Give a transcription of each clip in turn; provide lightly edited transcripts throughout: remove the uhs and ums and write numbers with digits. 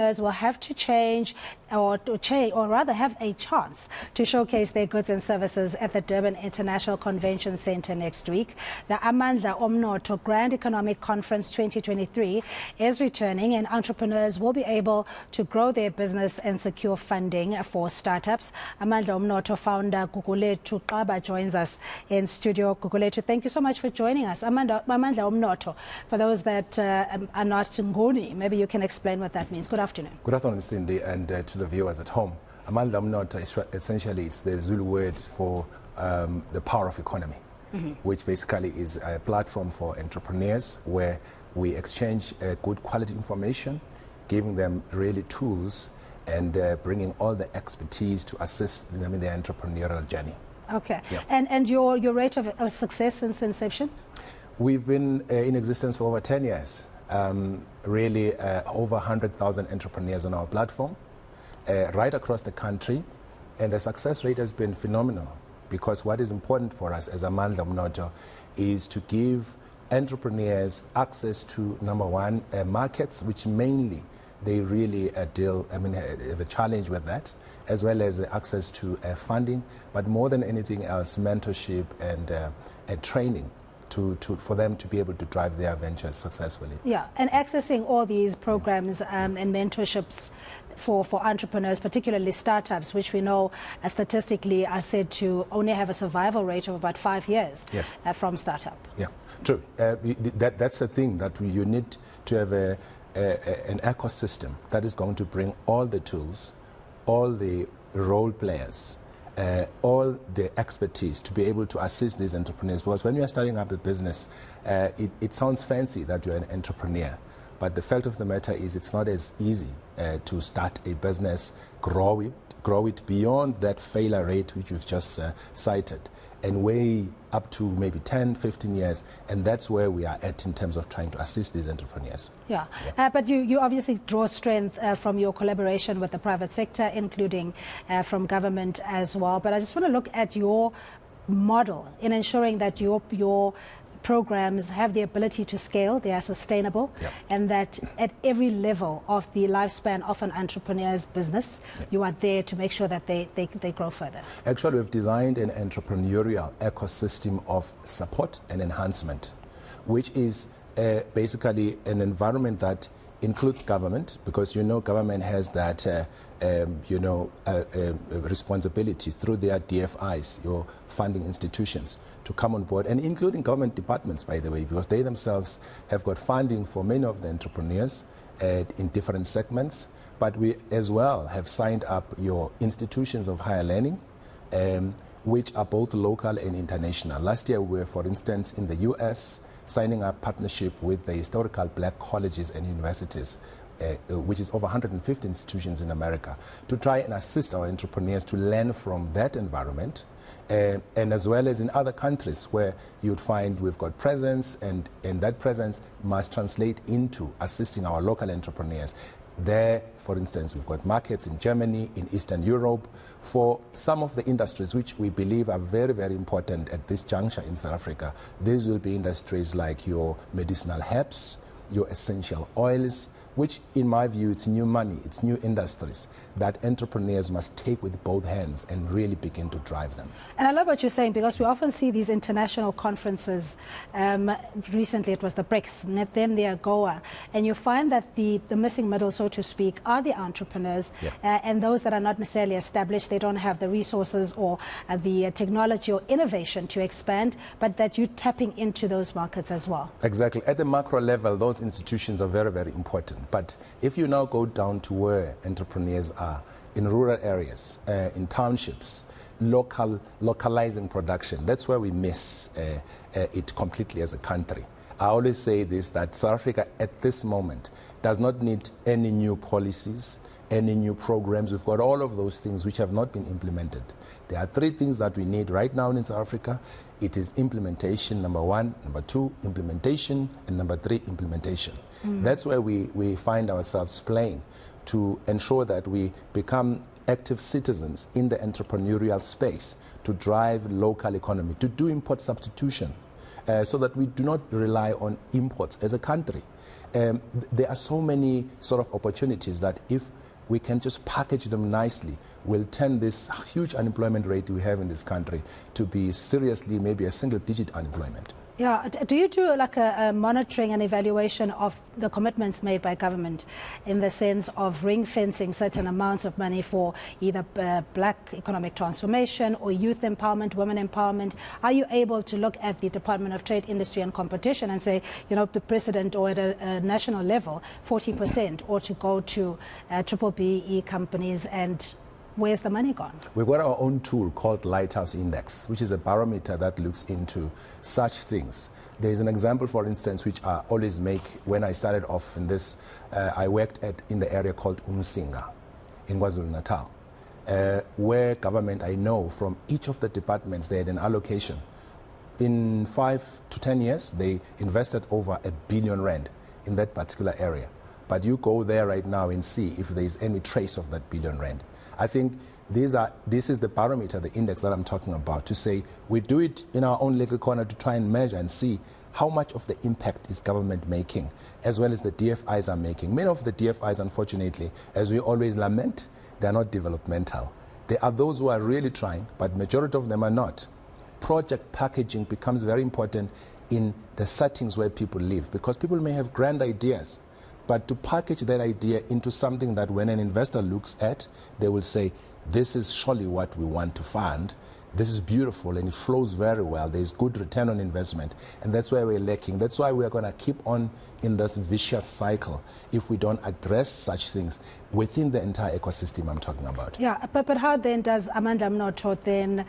will have to change or rather have a chance to showcase their goods and services at the Durban International Convention Centre next week. The Amandla Omnotho Grand Economic Conference 2023 is returning, and entrepreneurs will be able to grow their business and secure funding for startups. Amandla Omnotho Founder Gugu Xaba joins us in studio. Gugu, thank you so much for joining us. Amandla Omnotho, for those that are not Nguni, maybe you can explain what that means. Good afternoon. Good afternoon, Cindy, and to the viewers at home. Amandla Omnotho is essentially it's the Zulu word for the power of economy, which basically is a platform for entrepreneurs where we exchange good quality information, giving them really tools and bringing all the expertise to assist them in their entrepreneurial journey. Okay, yeah. And your rate of success since inception? We've been in existence for over 10 years. Really over 100,000 entrepreneurs on our platform right across the country, and the success rate has been phenomenal, because what is important for us as Amandla Omnotho is to give entrepreneurs access to, number one, markets which mainly they really have a challenge with that, as well as access to funding, but more than anything else, mentorship and training for them to be able to drive their ventures successfully. Yeah, and accessing all these programs and mentorships for entrepreneurs, particularly startups, which we know statistically are said to only have a survival rate of about 5 years. Yes. From startup. Yeah, true. That's the thing, that you need to have an ecosystem that is going to bring all the tools, all the role players, all the expertise to be able to assist these entrepreneurs. Because when you are starting up a business, it sounds fancy that you're an entrepreneur, but the fact of the matter is it's not as easy to start a business, grow it beyond that failure rate which you've just cited, and way up to maybe 10, 15 years, and that's where we are at in terms of trying to assist these entrepreneurs. Yeah, but you obviously draw strength from your collaboration with the private sector, including from government as well. But I just want to look at your model in ensuring that your programs have the ability to scale, they are sustainable, and that at every level of the lifespan of an entrepreneur's business, you are there to make sure that they grow further. Actually, we've designed an entrepreneurial ecosystem of support and enhancement, which is basically an environment that includes government, because government has that responsibility through their DFIs, your funding institutions, to come on board, and including government departments, by the way, because they themselves have got funding for many of the entrepreneurs in different segments. But we as well have signed up your institutions of higher learning, which are both local and international. Last year we were, for instance, in the US, signing up partnership with the historical black colleges and universities, which is over 150 institutions in America, to try and assist our entrepreneurs to learn from that environment, and as well as in other countries where you'd find we've got presence, and that presence must translate into assisting our local entrepreneurs. There, for instance, we've got markets in Germany, in Eastern Europe, for some of the industries which we believe are very, very important at this juncture in South Africa. These will be industries like your medicinal herbs, your essential oils, which in my view, it's new money, it's new industries that entrepreneurs must take with both hands and really begin to drive them. And I love what you're saying, because we often see these international conferences. Recently it was the BRICS, and then the AGOA, and you find that the missing middle, so to speak, are the entrepreneurs, and those that are not necessarily established. They don't have the resources or the technology or innovation to expand, but that you're tapping into those markets as well. Exactly. At the macro level, those institutions are very, very important. But if you now go down to where entrepreneurs are, in rural areas, in townships, localizing production, that's where we miss it completely as a country. I always say this, that South Africa at this moment does not need any new policies, any new programs. We've got all of those things which have not been implemented. There are 3 things that we need right now in South Africa. It is implementation, number 1, number 2, implementation, and number 3, implementation. That's where we find ourselves playing, to ensure that we become active citizens in the entrepreneurial space, to drive local economy, to do import substitution, so that we do not rely on imports as a country. There are so many sort of opportunities that if we can just package them nicely, will turn this huge unemployment rate we have in this country to be seriously maybe a single-digit unemployment. Yeah, do you do like a monitoring and evaluation of the commitments made by government in the sense of ring-fencing certain amounts of money for either black economic transformation or youth empowerment, women empowerment? Are you able to look at the Department of Trade, Industry and Competition and say, you know, the president or at a national level, 40% ought to go to triple BE companies, and where's the money gone? We've got our own tool called Lighthouse Index, which is a barometer that looks into such things. There's an example, for instance, which I always make. When I started off in this, I worked in the area called Umsinga in KwaZulu-Natal, where government, I know from each of the departments, they had an allocation. In 5 to 10 years, they invested over R1 billion in that particular area. But you go there right now and see if there is any trace of that R1 billion. I think this is the barometer, the index that I'm talking about, to say we do it in our own little corner to try and measure and see how much of the impact is government making, as well as the DFIs are making. Many of the DFIs, unfortunately, as we always lament, they are not developmental. There are those who are really trying, but majority of them are not. Project packaging becomes very important in the settings where people live, because people may have grand ideas, but to package that idea into something that when an investor looks at, they will say, this is surely what we want to fund. This is beautiful and it flows very well. There's good return on investment. And that's where we're lacking. That's why we're going to keep on in this vicious cycle if we don't address such things within the entire ecosystem I'm talking about. Yeah, but how then does Amandla Omnotho then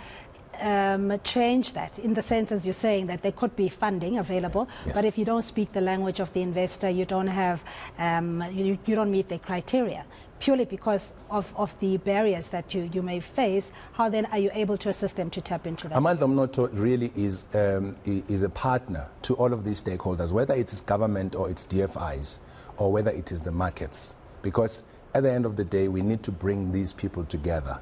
change that, in the sense, as you're saying, that there could be funding available, yes, but if you don't speak the language of the investor, you don't have, you don't meet the criteria, purely because of the barriers that you may face, how then are you able to assist them to tap into that? Amandla Omnotho really is a partner to all of these stakeholders, whether it is government or it's DFIs, or whether it is the markets, because at the end of the day, we need to bring these people together.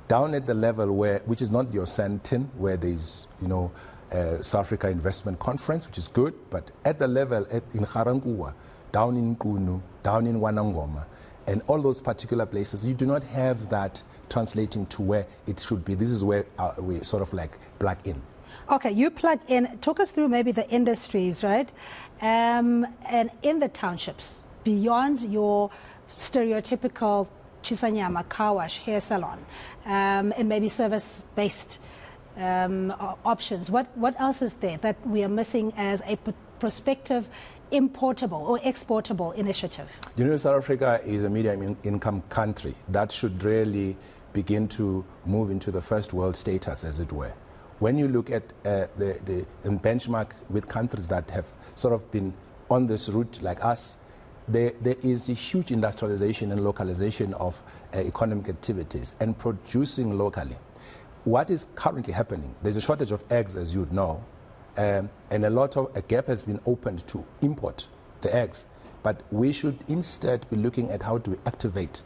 Down at the level where, which is not your Sentin, where there's, South Africa Investment Conference, which is good, but at the level in Garankuwa, down in Kunu, down in Wanangoma, and all those particular places, you do not have that translating to where it should be. This is where we sort of like plug in. Okay, you plug in. Talk us through maybe the industries, right? And in the townships, beyond your stereotypical Chisanyama car wash, hair salon, and maybe service-based options. What else is there that we are missing as a prospective importable or exportable initiative? South Africa is a medium income country that should really begin to move into the first world status, as it were. When you look at the benchmark with countries that have sort of been on this route like us, there is a huge industrialization and localization of economic activities and producing locally. What is currently happening, there's a shortage of eggs, as you know, and a gap has been opened to import the eggs. But we should instead be looking at how to activate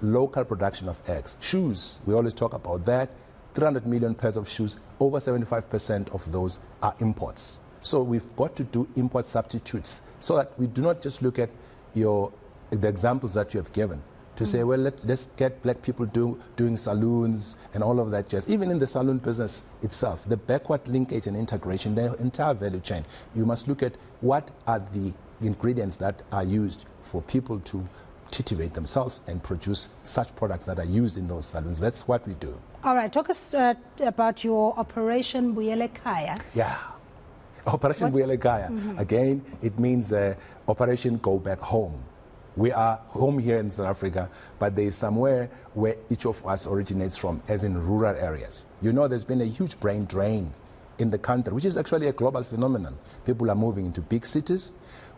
local production of eggs. Shoes, we always talk about that. 300 million pairs of shoes, over 75% of those are imports. So we've got to do import substitutes so that we do not just look at the examples that you have given to say, well, let's get black people doing saloons and all of that jazz. Even in the saloon business itself, the backward linkage and integration, the entire value chain, you must look at what are the ingredients that are used for people to titivate themselves and produce such products that are used in those saloons. That's what we do. All right, talk us about your Operation Buyelekaya. Yeah. Operation Buyelekaya. Again, it means Operation Go Back Home. We are home here in South Africa, but there is somewhere where each of us originates from, as in rural areas. There's been a huge brain drain in the country, which is actually a global phenomenon. People are moving into big cities.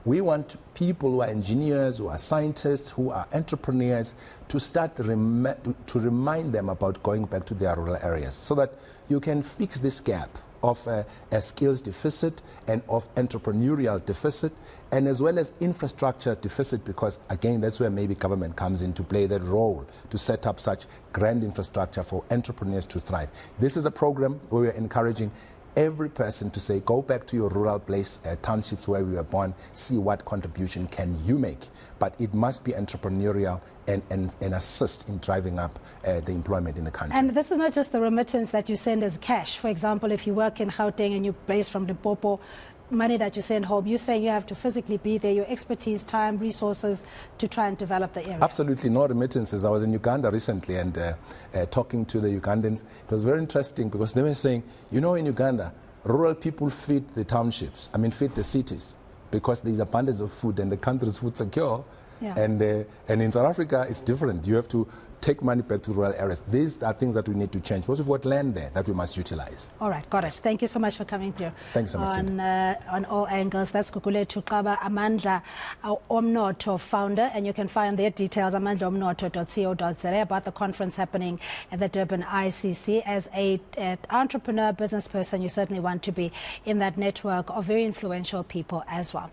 We want people who are engineers, who are scientists, who are entrepreneurs to start to remind them about going back to their rural areas so that you can fix this gap of a skills deficit and of entrepreneurial deficit, and as well as infrastructure deficit, because again, that's where maybe government comes in to play that role to set up such grand infrastructure for entrepreneurs to thrive. This is a program where we're encouraging every person to say, go back to your rural place, townships where we were born, see what contribution can you make. But it must be entrepreneurial and assist in driving up the employment in the country. And this is not just the remittance that you send as cash. For example, if you work in Gauteng and you're based from Limpopo, money that you send home, you're saying you have to physically be there, your expertise, time, resources to try and develop the area. Absolutely, no remittances. I was in Uganda recently and talking to the Ugandans. It was very interesting because they were saying, you know, in Uganda, rural people feed the townships, feed the cities, because there's abundance of food and the country is food secure. Yeah. And in South Africa, it's different. You have to take money back to rural areas. These are things that we need to change because we've got land there that we must utilize. All right, got it. Thank you so much for coming through. Thanks so much. On all angles. That's Gugu Xaba, Amandla Omnotho Founder, and you can find their details, amandlaomnotho.co.za, about the conference happening at the Durban ICC. As an entrepreneur, business person, you certainly want to be in that network of very influential people as well.